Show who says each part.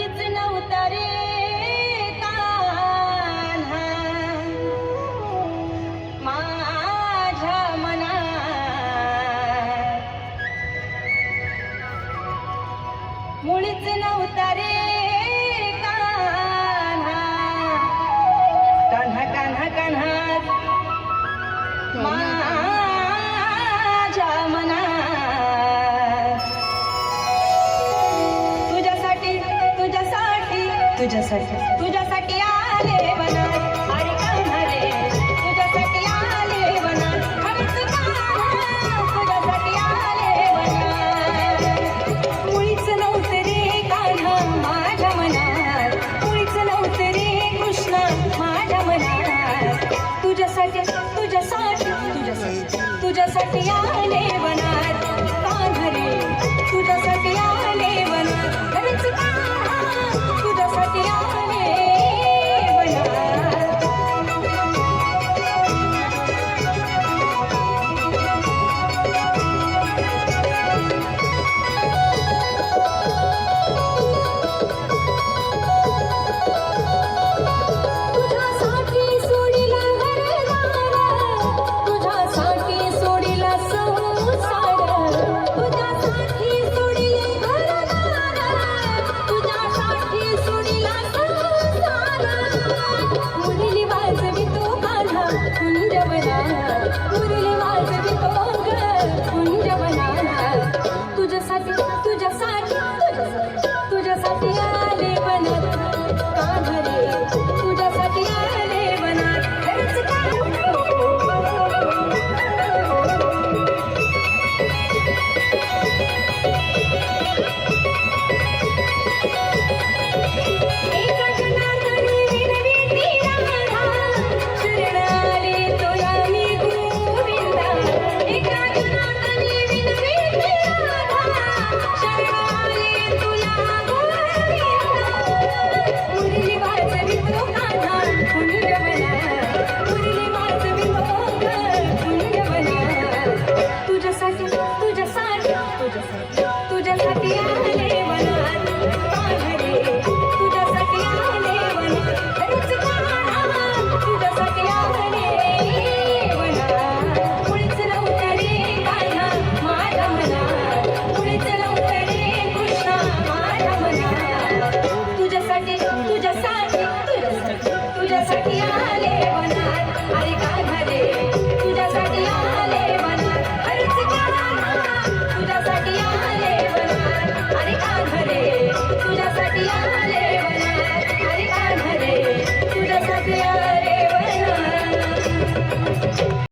Speaker 1: मुळीच नव्हता रे कान्हा माझ्या मनात, मुळीच नव्हता रे कान्हा कान्हा कान्हा कान्हा माझ्या मनात. तुझ्यासाठी तुझ्यासाठी तुझ्यासाठी तुझ्यासाठी आले वनात, अरे कान्हा रे तुझ्यासाठी आले वनात, खरंच कान्हा तुझ्यासाठी आले वनात. मुळीच नव्हते रे कान्हा माझ्या मनात, मुळीच नव्हते रे कृष्ण माझ्या मनात. तुझ्यासाठी तुझ्यासाठी तुझ्यासाठी तुझ्यासाठी आले वनात, कान्हा रे तुझ्यासाठी आले वनात, खरंच कान्हा तुझ्यासाठी आले वनात. तुझ्यासाठी सोडिला घरदार, तुझ्यासाठी सोडिला संसार, तुझ्यासाठी सोडिले घरदार, तुझ्यासाठी सोडिला संसार. मुरली वाजवितो कान्हा कुंजवनात, मुरली वाजवितो ग कुंजवनात. तुझ्यासाठी तुझ्यासाठी तुझ्यासाठी तुझ्यासाठी आले वनात, कान्हा रे तुझ्यासाठी आले वनात, खरंच कान्हा. एका जनार्दनी विनविती राधा, शरण आले तुला मी गोविंदा. एका जनार्दनी विनविती राधा, शरण आले तुला गोविंदा. मुरली वाजवितो कान्हा कुंजवनात, मुरली वाजवितो ग कुंजवनात. तुझ्यासाठी तुझ्यासाठी तुझ्यासाठी तुझ्यासाठी आले वनात, कान्हा रे तुझ्यासाठी आले वनात, खरंच कान्हा तुझ्यासाठी आले वनात. मुळीच नव्हतं रे कान्हा माझ्या मनात, मुळीच नव्हतं रे कृष्ण माझ्या मनात. तुझ्यासाठी तुझ्यासाठी तुझ्यासाठी तुझ्यासाठी आले वनात, अरे कान्हा